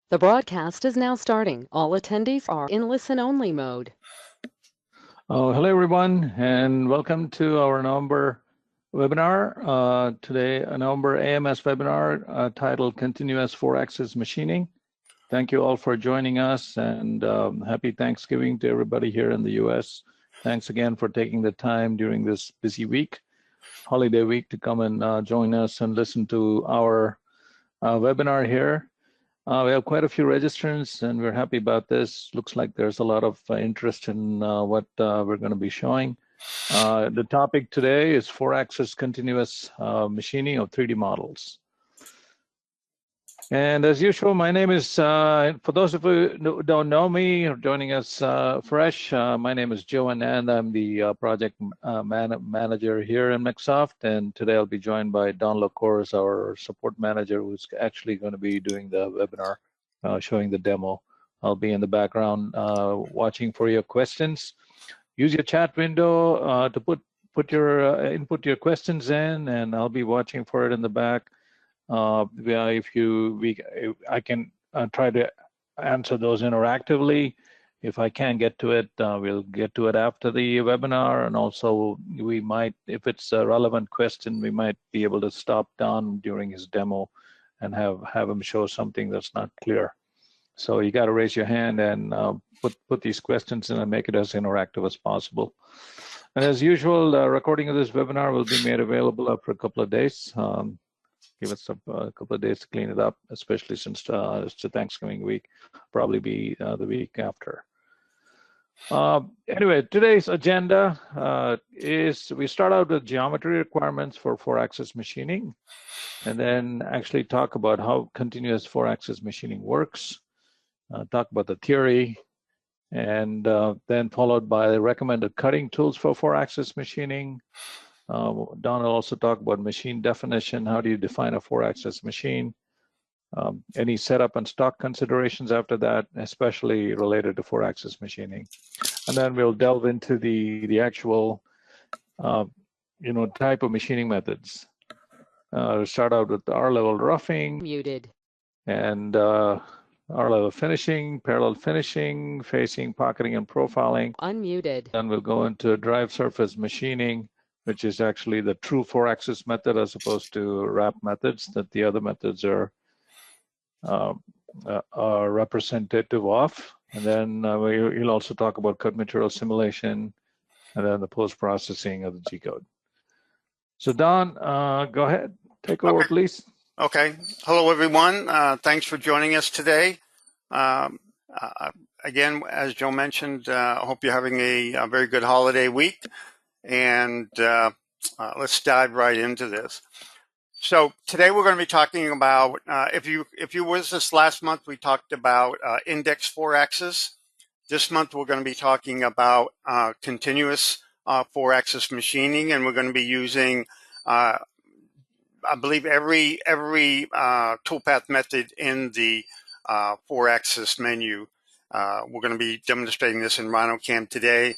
The broadcast is now starting. All attendees are in listen-only mode. Hello, everyone, and welcome to our November webinar. Today, a November AMS webinar titled Continuous 4-Axis Machining. Thank you all for joining us, and happy Thanksgiving to everybody here in the U.S. Thanks again for taking the time during this busy week, holiday week, to come and join us and listen to our webinar here. We have quite a few registrants, and we're happy about this. Looks like there's a lot of interest in what we're going to be showing. The topic today is 4-axis continuous machining of 3D models. And as usual, my name is, for those of you who don't know me or joining us fresh, my name is Joe Anand. I'm the project manager here in MecSoft, and today I'll be joined by Don LaCourse, our support manager, who's actually going to be doing the webinar, showing the demo. I'll be in the background watching for your questions. Use your chat window to input your questions in, and I'll be watching for it in the back. I can try to answer those interactively. If I can't get to it, we'll get to it after the webinar. And also, we might, if it's a relevant question, we might be able to stop Don during his demo and have him show something that's not clear. So you got to raise your hand and put these questions in and make it as interactive as possible. And as usual, the recording of this webinar will be made available after a couple of days. Give us a couple of days to clean it up, especially since it's a Thanksgiving week, probably be the week after. Anyway, today's agenda is we start out with geometry requirements for 4-axis machining, and then actually talk about how continuous 4-axis machining works, talk about the theory, and then followed by the recommended cutting tools for 4-axis machining. Don will also talk about machine definition. How do you define a 4-axis machine? Any setup and stock considerations after that, especially related to 4-axis machining. And then we'll delve into the actual, type of machining methods. Start out with R-level roughing. Muted. And R-level finishing, parallel finishing, facing, pocketing, and profiling. Unmuted. Then we'll go into drive surface machining, which is actually the true 4-axis method as opposed to wrap methods that the other methods are representative of. And then you'll also talk about cut material simulation and then the post-processing of the G-code. So Don, go ahead, take over, please. Okay. Hello, everyone. Thanks for joining us today. Again, as Joe mentioned, I hope you're having a very good holiday week. And let's dive right into this. So today we're going to be talking about, if you were with us last month, we talked about index 4-axis. This month we're going to be talking about continuous 4-axis machining, and we're going to be using, I believe, every toolpath method in the 4-axis menu. We're going to be demonstrating this in RhinoCAM today.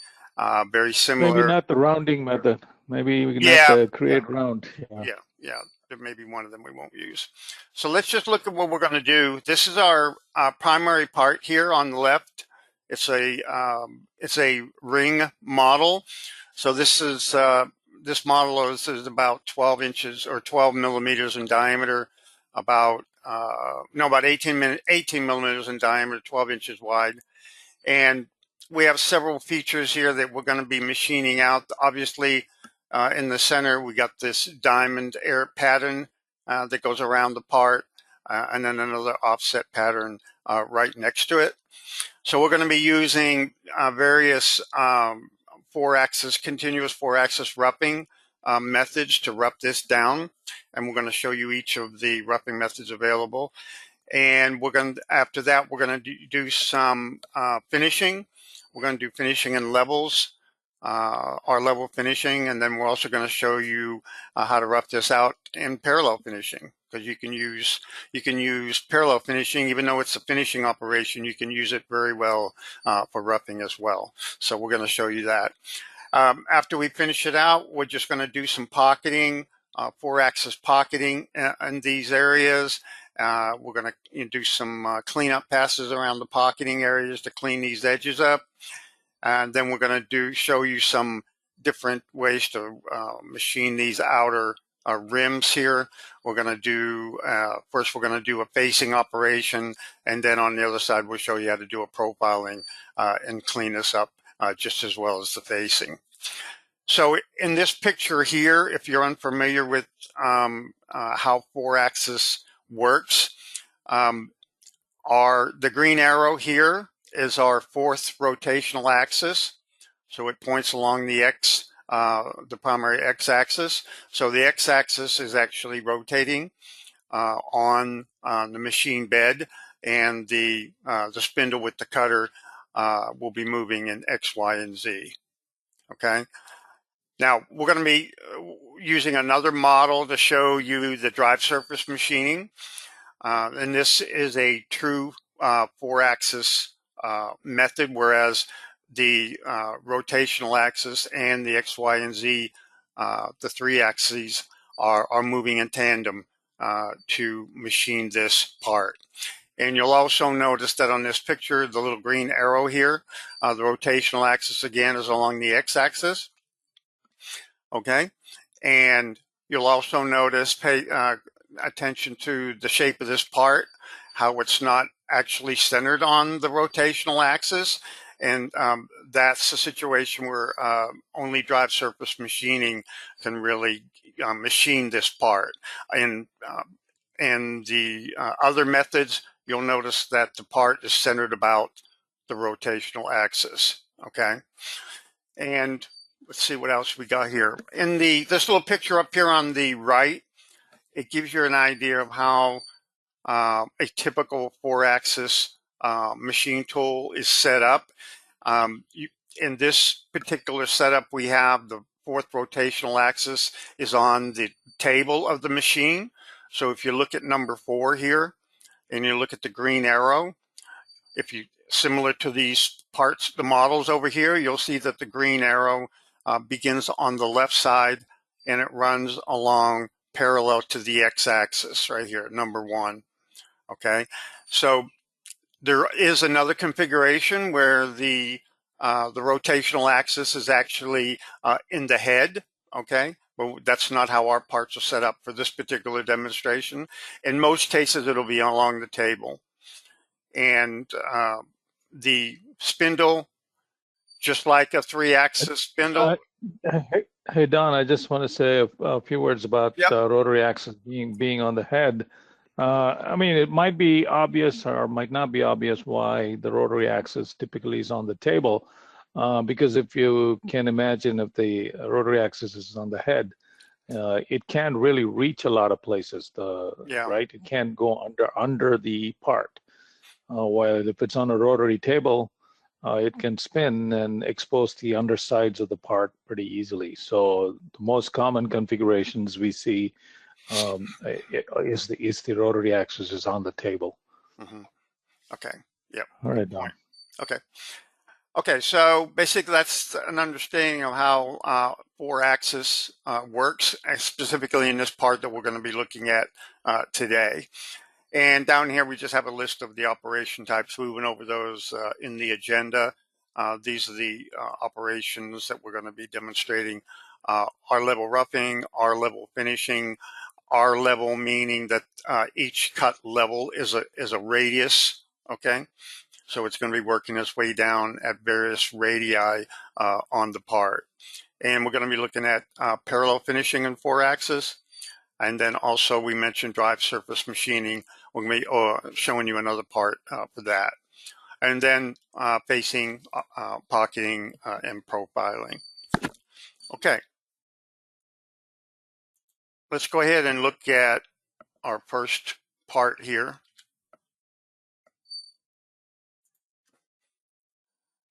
Very similar. Maybe not the rounding method. Maybe we can have to create round. Yeah. There may be one of them we won't use. So let's just look at what we're going to do. This is our primary part here on the left. It's a ring model. So this is this model is about 12 inches or 12 millimeters in diameter, about 18 millimeters in diameter, 12 inches wide, and we have several features here that we're going to be machining out. Obviously, in the center, we got this diamond air pattern that goes around the part, and then another offset pattern right next to it. So we're going to be using various 4-axis, continuous 4-axis roughing methods to rough this down. And we're going to show you each of the roughing methods available. And we're going to, after that, we're going to do some finishing. We're going to do finishing in levels, our level finishing, and then we're also going to show you how to rough this out in parallel finishing, because you can use parallel finishing. Even though it's a finishing operation, you can use it very well for roughing as well. So we're going to show you that. After we finish it out, we're just going to do some pocketing, 4-axis pocketing in these areas, We're going to do some cleanup passes around the pocketing areas to clean these edges up. And then we're going to show you some different ways to machine these outer rims here. We're going to do, first we're going to do a facing operation, and then on the other side we'll show you how to do a profiling and clean this up just as well as the facing. So in this picture here, if you're unfamiliar with how 4-axis works, the green arrow here is our 4th rotational axis. So it points along the the primary x-axis. So the x-axis is actually rotating on the machine bed, and the spindle with the cutter will be moving in X, Y, and Z. Okay. Now we're going to be using another model to show you the drive surface machining, and this is a true 4-axis method, whereas the rotational axis and the X, Y, and Z, the 3 axes, are moving in tandem to machine this part. And you'll also notice that on this picture, the little green arrow here, the rotational axis again is along the x-axis. Okay, and you'll also notice, pay attention to the shape of this part, how it's not actually centered on the rotational axis. And that's a situation where only drive surface machining can really machine this part. And the other methods, you'll notice that the part is centered about the rotational axis. Okay, and let's see what else we got here. In this little picture up here on the right, it gives you an idea of how a typical 4-axis machine tool is set up. In this particular setup, we have the 4th rotational axis is on the table of the machine. So if you look at number 4 here, and you look at the green arrow, similar to these parts, the models over here, you'll see that the green arrow begins on the left side, and it runs along parallel to the x-axis right here, number 1. Okay, so there is another configuration where the rotational axis is actually in the head. Okay, but that's not how our parts are set up for this particular demonstration. In most cases, it'll be along the table, and the spindle, just like a 3-axis spindle. Hey Don, I just want to say a few words about Yep. rotary axis being on the head. I mean, it might be obvious or might not be obvious why the rotary axis typically is on the table, because if you can imagine, if the rotary axis is on the head, it can't really reach a lot of places. Right? It can't go under the part. While if it's on a rotary table, it can spin and expose the undersides of the part pretty easily. So the most common configurations we see is the rotary axis is on the table. Mm-hmm. Okay. Yep. All right, Don. Okay. Okay. So basically, that's an understanding of how 4-axis works, specifically in this part that we're going to be looking at today. And down here, we just have a list of the operation types. We went over those in the agenda. These are the operations that we're going to be demonstrating. R-level roughing, R-level finishing. R-level meaning that each cut level is a radius. Okay, so it's going to be working its way down at various radii on the part. And we're going to be looking at parallel finishing in 4-axis. And then also we mentioned drive surface machining. We're going to be showing you another part for that. And then facing, pocketing, and profiling. Okay. Let's go ahead and look at our first part here.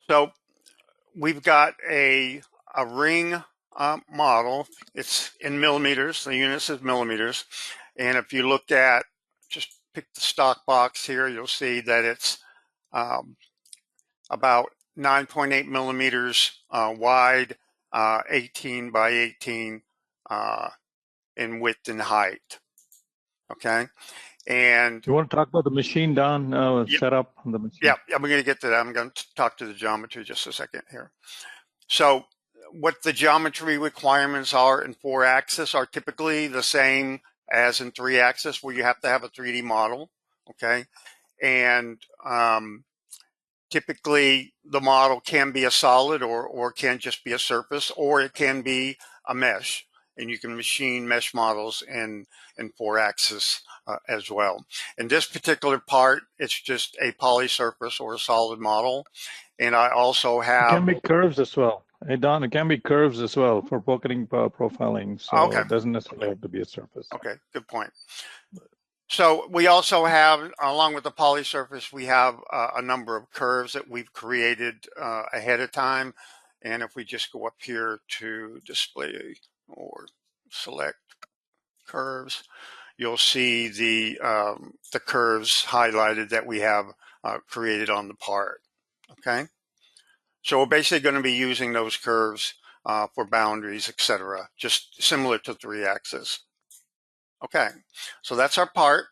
So we've got a ring model. It's in millimeters. The unit is millimeters. And if you look at, just pick the stock box here, you'll see that it's about 9.8 millimeters wide, 18 by 18 in width and height. Okay. And You want to talk about the machine, Don? yep, Setup on the machine. yeah, I'm going to get to that. I'm going to talk to the geometry just a second here. So what the geometry requirements are in 4-axis are typically the same as in 3-axis, where you have to have a 3D model, okay? And typically the model can be a solid or can just be a surface, or it can be a mesh. And you can machine mesh models in 4-axis as well. In this particular part, it's just a poly surface or a solid model. And I also It have... can be curves as well. Hey, Don, it can be curves as well for pocketing profiling. So Okay. it doesn't necessarily have to be a surface. Okay, good point. So we also have, along with the poly surface, we have a number of curves that we've created ahead of time. And if we just go up here to display or select curves, you'll see the curves highlighted that we have created on the part. Okay, so we're basically going to be using those curves for boundaries, etc., just similar to 3-axis. Okay, so that's our part.